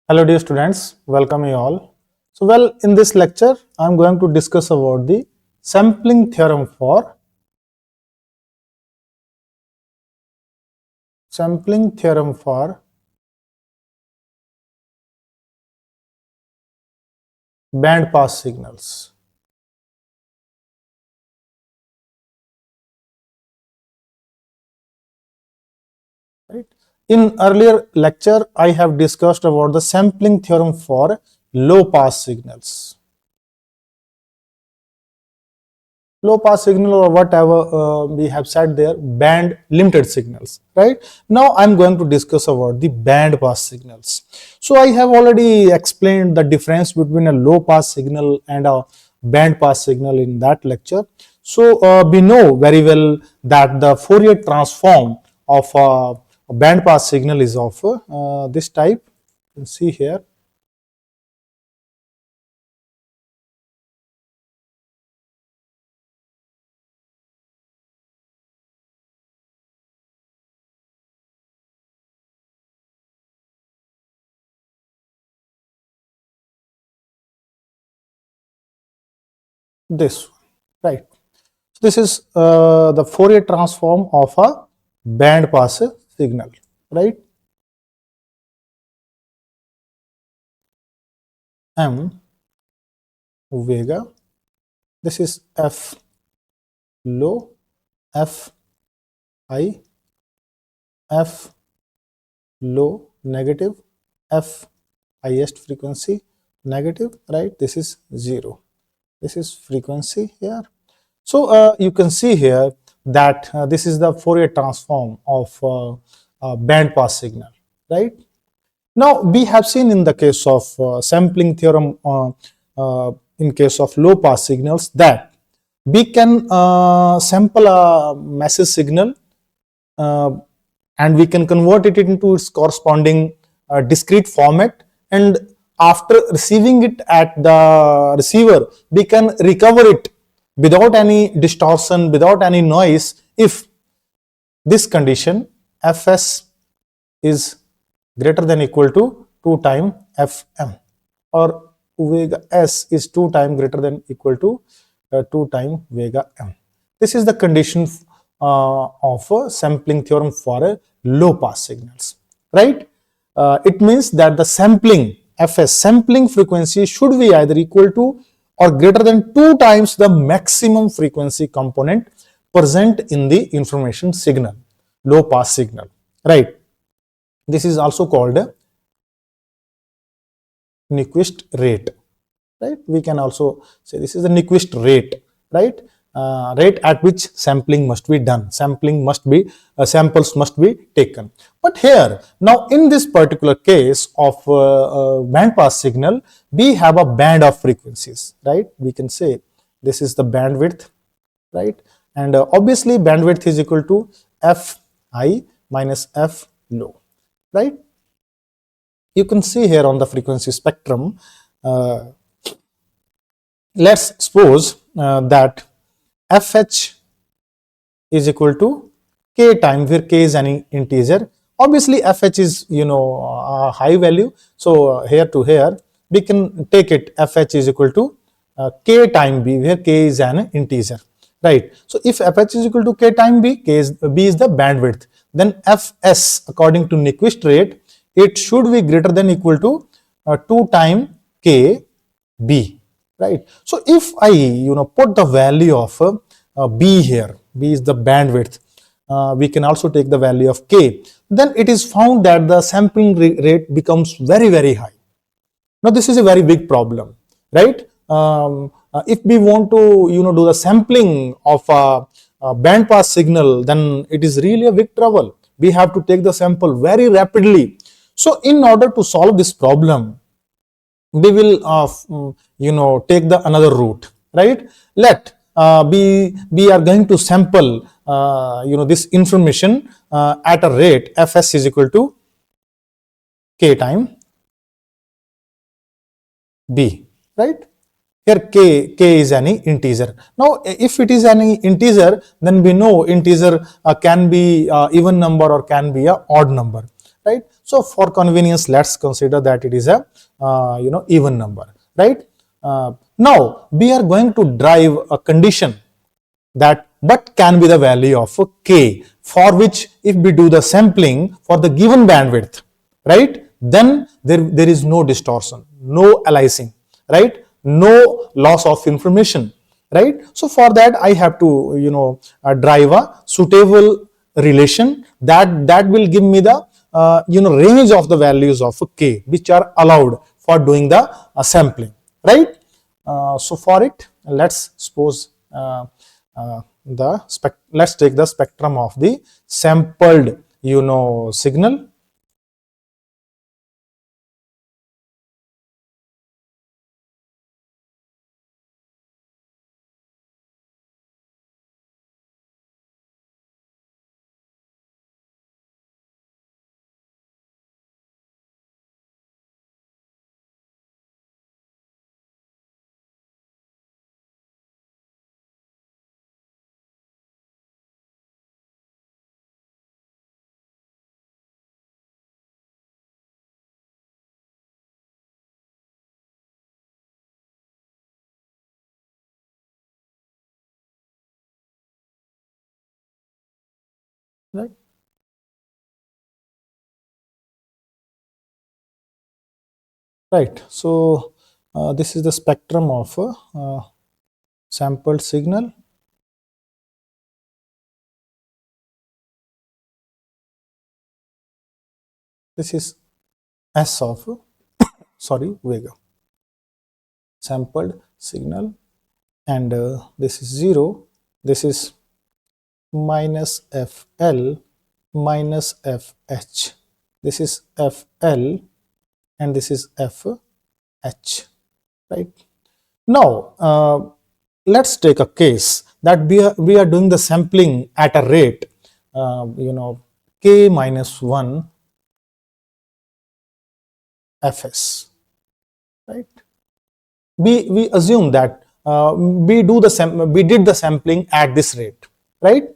Hello dear students, welcome you all. So in this lecture I am going to discuss about the sampling theorem for band pass signals. Right. In earlier lecture I have discussed about the sampling theorem for low pass signals. Low pass signal or whatever we have said there, band limited signals, right? Now I'm going to discuss about the band pass signals. So I have already explained the difference between a low pass signal and a band pass signal in that lecture. So we know very well that the Fourier transform of a band pass signal is of this type. You can see here. This one, right? This is the Fourier transform of a band pass signal, right? M omega. This is F low, F high, F low negative, F highest frequency negative, right? This is 0. This is frequency here. So you can see here that this is the Fourier transform of band pass signal, right? Now we have seen in the case of sampling theorem in case of low pass signals that we can sample a message signal and we can convert it into its corresponding discrete format, and after receiving it at the receiver we can recover it without any distortion, without any noise, if this condition Fs is greater than equal to 2 times Fm, or omega s is 2 times greater than equal to 2 times omega m. This is the condition of a sampling theorem for a low pass signals, right? It means that the sampling Fs, sampling frequency, should be either equal to or greater than 2 times the maximum frequency component present in the information signal, low pass signal, right? This is also called a Nyquist rate, right? We can also say this is a Nyquist rate, right? Rate at which sampling must be done, sampling must be samples must be taken. But here now in this particular case of band pass signal, we have a band of frequencies, right? We can say this is the bandwidth, right? And obviously bandwidth is equal to F high minus F low, right? You can see here on the frequency spectrum, let's suppose that Fh is equal to k time, where k is any integer. Obviously Fh is a high value, so here to here we can take it Fh is equal to k time b, where k is an integer, right? So if Fh is equal to k time b, b is the bandwidth, then Fs according to Nyquist rate, it should be greater than equal to 2 times k b, right? So if I put the value of b here, b is the bandwidth, we can also take the value of k, then it is found that the sampling rate becomes very, very high. Now this is a very big problem, right? If we want to do the sampling of a band pass signal, then it is really a big trouble. We have to take the sample very rapidly. So in order to solve this problem, we will take the another route, right? Let we are going to sample this information at a rate Fs is equal to k time b, right? Here k is any integer. Now if it is any integer, then we know integer can be even number or can be a odd number, right? So for convenience, let's consider that it is a even number, right? Now we are going to drive a condition that what can be the value of k, for which if we do the sampling for the given bandwidth, right, then there is no distortion, no aliasing, right, no loss of information, right? So for that I have to drive a suitable relation that will give me the range of the values of k which are allowed for doing the sampling, right? So for it, let's suppose let's take the spectrum of the sampled signal, right? Right. So this is the spectrum of sampled signal. This is S of Vega, sampled signal, and this is 0. This is minus FL minus FH. This is FL and this is FH, right? Now, let's take a case that we are doing the sampling at a rate, k minus 1 fs, right? We assume that we did the sampling at this rate, right?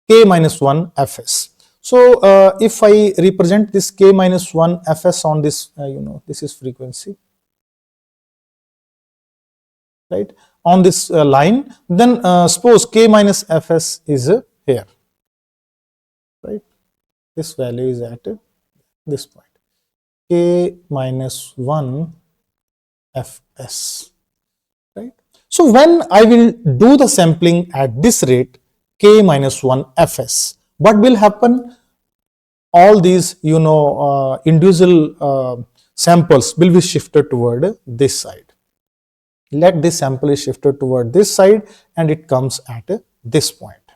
K minus 1 fs. So if I represent this k minus 1 fs on this, this is frequency, right, on this line, then suppose k minus fs is here, right? This value is at this point, k minus 1 fs, right? So when I will do the sampling at this rate, k minus 1 fs, what will happen? All these individual samples will be shifted toward this side. Let this sample is shifted toward this side and it comes at this point.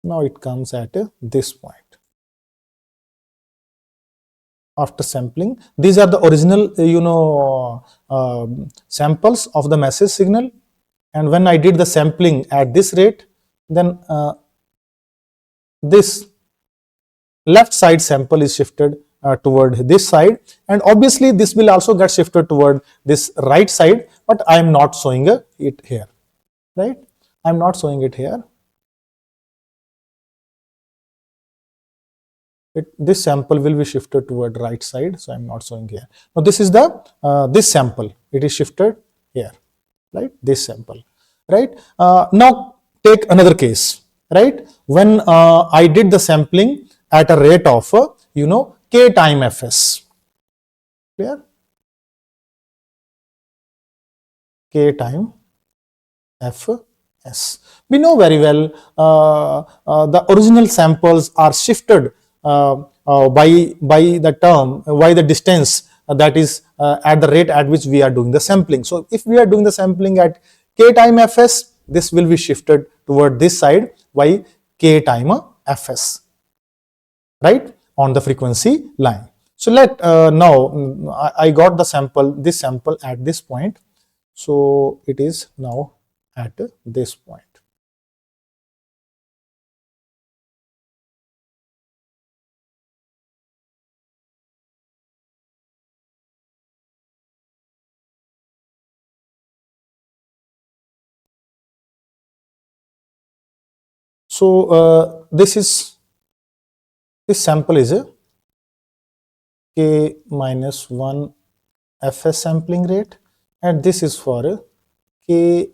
Now it comes at this point. After sampling, these are the original samples of the message signal, and when I did the sampling at this rate, then this left side sample is shifted toward this side, and obviously this will also get shifted toward this right side, but I am not showing it here, right? I am not showing it here. This sample will be shifted toward right side, so I am not showing here. Now this is the this sample, it is shifted here, right? This sample, right? Now take another case, right? When I did the sampling at a rate of k time fs, clear? K time fs. We know very well the original samples are shifted by the term, by the distance that is at the rate at which we are doing the sampling. So if we are doing the sampling at k time fs, this will be shifted toward this side by k time fs, right, on the frequency line. So let now I got the sample, this sample at this point, so it is now at this point. So this sample is a k minus 1 fs sampling rate, and this is for a k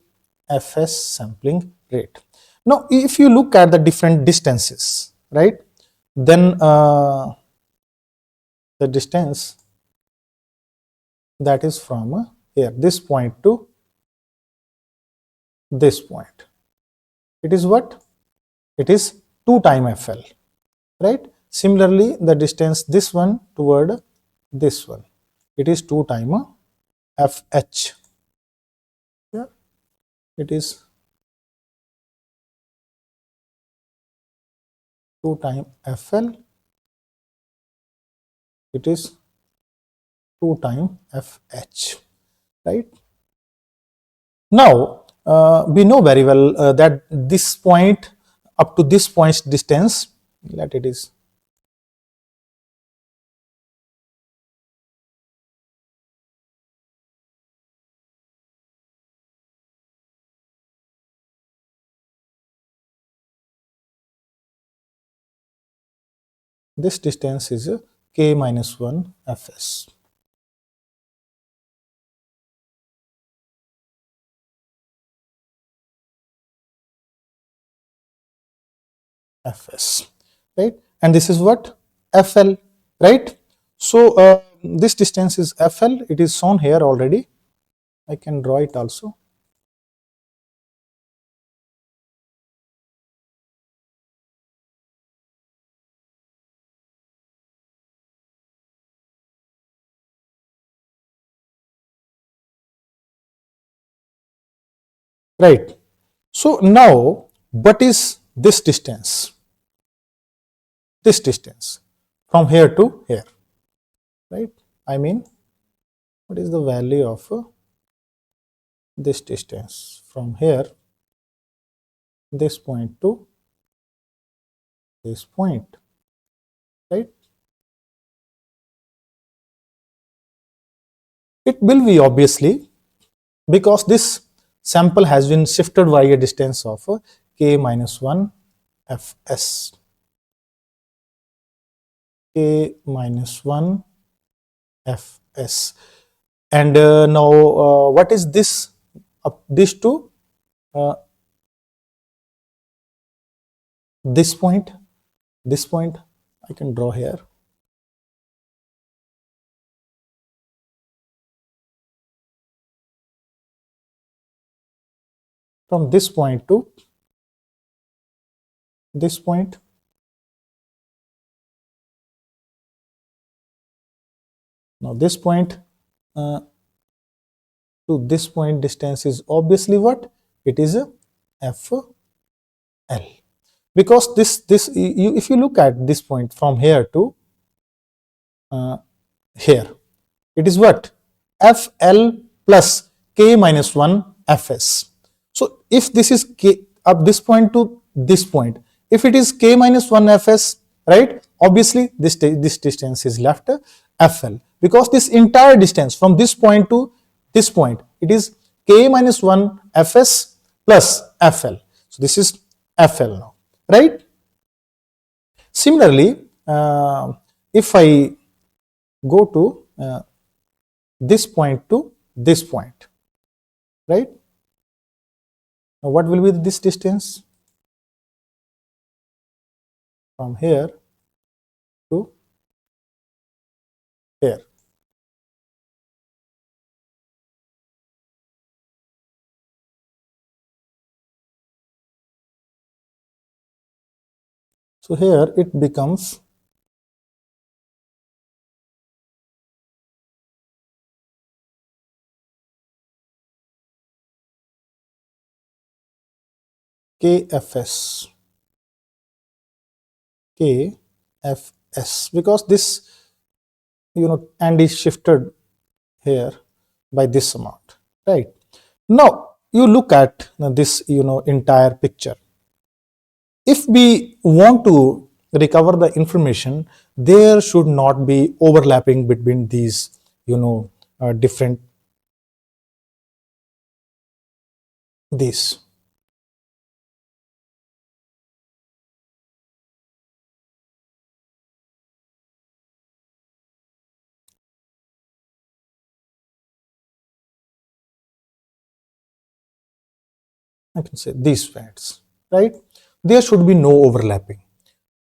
fs sampling rate. Now if you look at the different distances, right, then the distance that is from here, this point to this point, it is what? It is 2 time fl, right? Similarly, the distance this one toward this one, it is 2 time fh. Yeah, it is 2 time fl, it is 2 time fh, right? Now we know very well that this point up to this point's distance, let it is this distance is k minus 1 fs. fs, right? And this is what? fl, right? So this distance is fl, it is shown here already. I can draw it also. Right. So now what is this distance? This distance from here to here, right? I mean, what is the value of this distance from here, this point to this point, right? It will be obviously, because this sample has been shifted by a distance of k minus 1 fs, k minus 1 fs. And now what is this? This to this point, I can draw here. From this point to this point, now this point to this point distance is obviously what? It is a fl, because this you, if you look at this point from here to here, it is what? fl plus k minus 1 fs. So if this is k up this point to this point, if it is k minus 1 fs, right, obviously this distance is left fl, because this entire distance from this point to this point, it is k minus 1 fs plus fl. So this is fl now, right? Similarly, if I go to this point to this point, right? Now what will be this distance from here to here? So here it becomes kfs, kfs, because this and is shifted here by this amount, right? Now you look at this entire picture. If we want to recover the information, there should not be overlapping between these different these. I can say these bands, right? There should be no overlapping.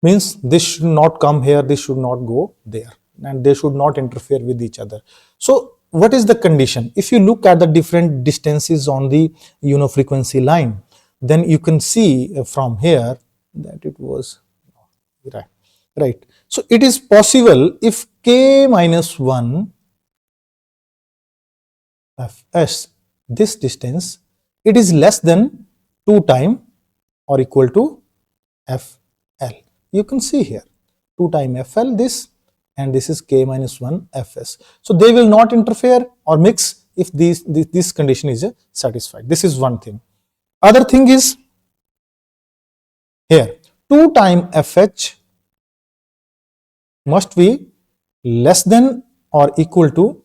Means this should not come here, this should not go there, and they should not interfere with each other. So what is the condition? If you look at the different distances on the frequency line, then you can see from here that it was right. So it is possible if k minus 1 fs, this distance, it is less than 2 time or equal to fl. You can see here 2 time fl this, and this is k minus 1 fs. So they will not interfere or mix if this condition is satisfied. This is one thing. Other thing is here 2 time fh must be less than or equal to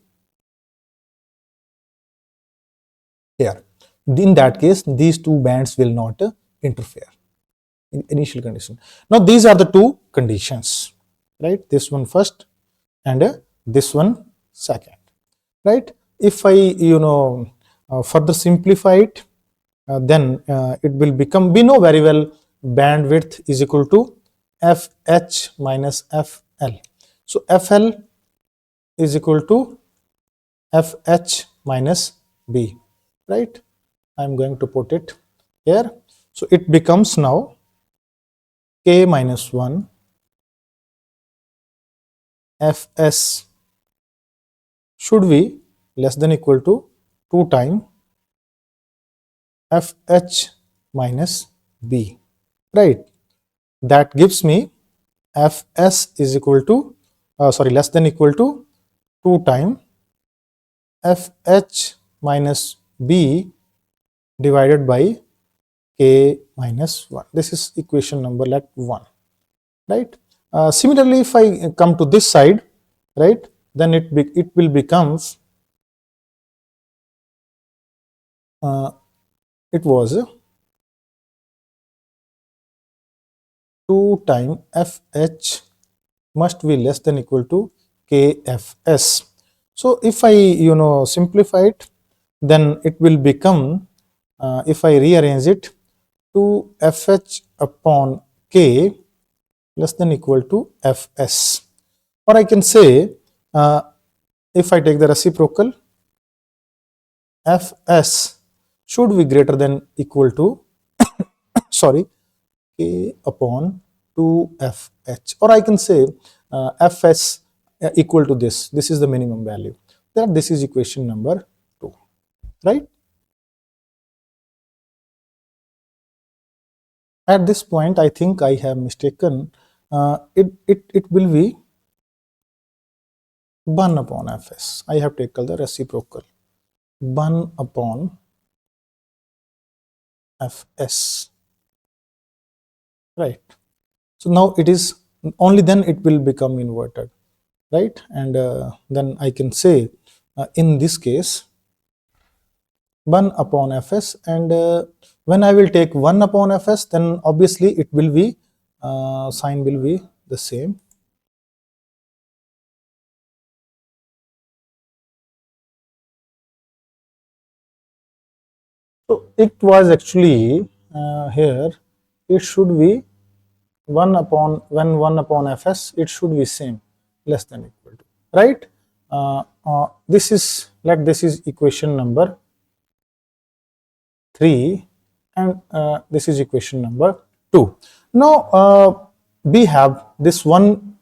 here. In that case, these two bands will not interfere in initial condition. Now these are the two conditions, right? This one first and this one second, right? If I further simplify it, then it will become, we know very well bandwidth is equal to fh minus fl. So fl is equal to fh minus b, right? I'm going to put it here. So it becomes now k minus 1 fs should be less than equal to 2 time fh minus b, right? That gives me fs is equal to less than equal to 2 time fh minus b divided by k minus 1. This is equation number 1, right? Similarly, if I come to this side, right, then it will becomes it was 2 time fh must be less than equal to kfs. So if I simplify it, then it will become, if I rearrange it, 2 fh upon k less than equal to fs. Or I can say, if I take the reciprocal, fs should be greater than equal to k upon 2fh, or I can say fs equal to this. This is the minimum value. That this is equation number 2, right? At this point, I think I have mistaken. It will be 1 upon fs. I have taken the reciprocal 1 upon fs, right? So now it is only then it will become inverted, right? And then I can say in this case 1 upon fs, and when I will take 1 upon fs, then obviously it will be sign will be the same. So it was actually here it should be 1 upon, when 1 upon fs, it should be same, less than equal to, right? This is this is equation number 3, and this is equation number 2. Now we have this one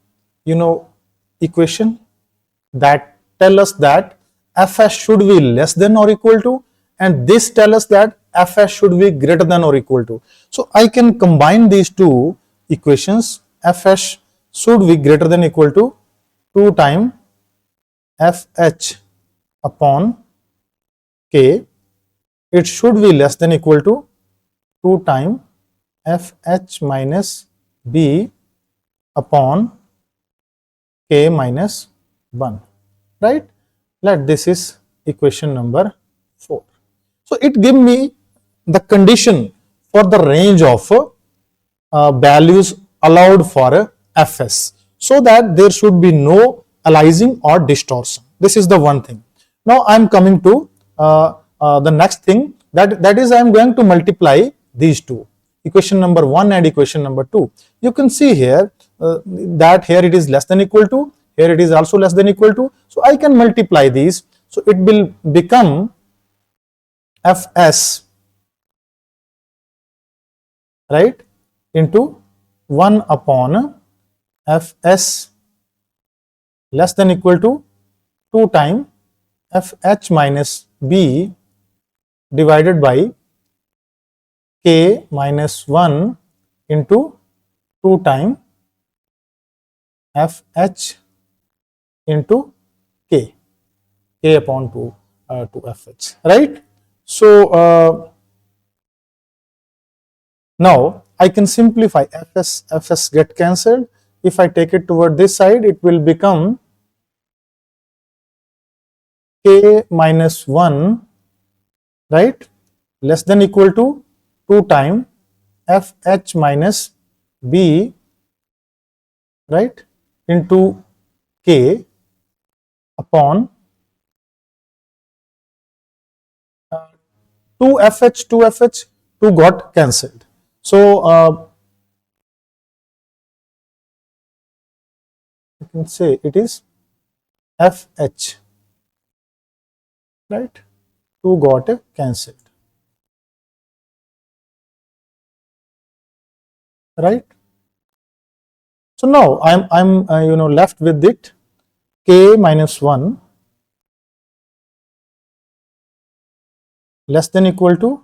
equation that tell us that fs should be less than or equal to, and this tell us that fs should be greater than or equal to. So I can combine these two equations. fs should be greater than equal to 2 time fh upon k. It should be less than equal to 2 time fh minus b upon k minus 1, right? This is equation number 4. So it give me the condition for the range of values allowed for fs, so that there should be no aliasing or distortion. This is the one thing. Now I am coming to the next thing, that is I am going to multiply these two, equation number 1 and equation number 2. You can see here that here it is less than equal to, here it is also less than equal to, so I can multiply these, so it will become Fs, right, into 1 upon Fs less than equal to 2 times Fh minus B divided by K minus 1 into 2 times Fh into K, K upon 2 to Fh, right? So now I can simplify. Fs get cancelled. If I take it toward this side, it will become K minus 1, right, less than equal to 2 times Fh minus B, right, into K upon 2 got cancelled. So you can say it is Fh, right, 2 got cancelled, right? So now I'm left with it K minus 1 less than equal to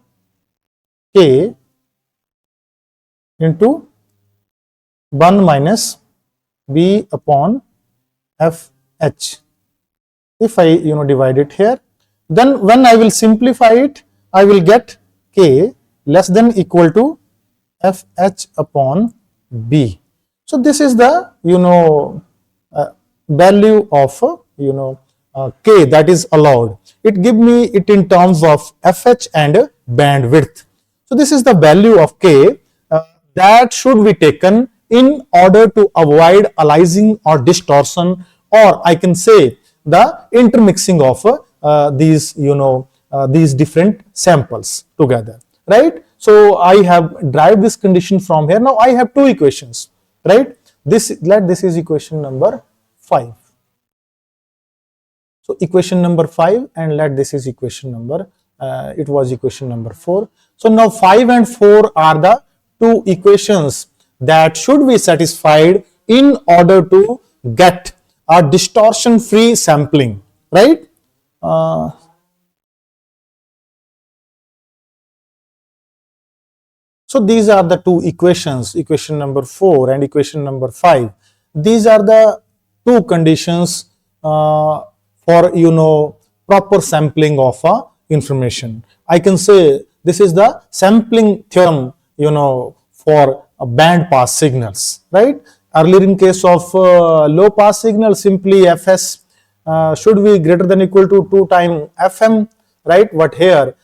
K into 1 minus B upon Fh. If I divide it here, then when I will simplify it, I will get K less than equal to Fh upon B. So this is the value of K that is allowed. It give me it in terms of Fh and bandwidth. So this is the value of K that should be taken in order to avoid aliasing or distortion, or I can say the intermixing of these different samples together, right? So I have derived this condition from here. Now I have two equations, right? This is equation number 5. So equation number 5, and let this is equation number it was equation number 4. So now 5 and 4 are the two equations that should be satisfied in order to get a distortion free sampling, right? So these are the two equations, equation number 4 and equation number 5. These are the two conditions for proper sampling of information. I can say this is the sampling theorem for bandpass signals, right? Earlier in case of low pass signal, simply Fs should be greater than equal to 2 times Fm, right? But here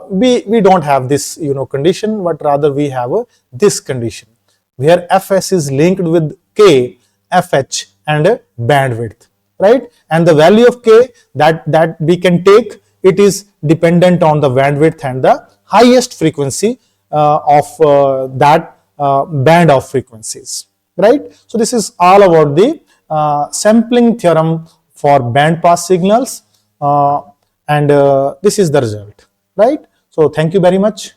we don't have this condition, but rather we have this condition where Fs is linked with K, Fh and bandwidth, right? And the value of K that we can take, it is dependent on the bandwidth and the highest frequency of that band of frequencies, right? So this is all about the sampling theorem for bandpass signals, and this is the result, right? So thank you very much.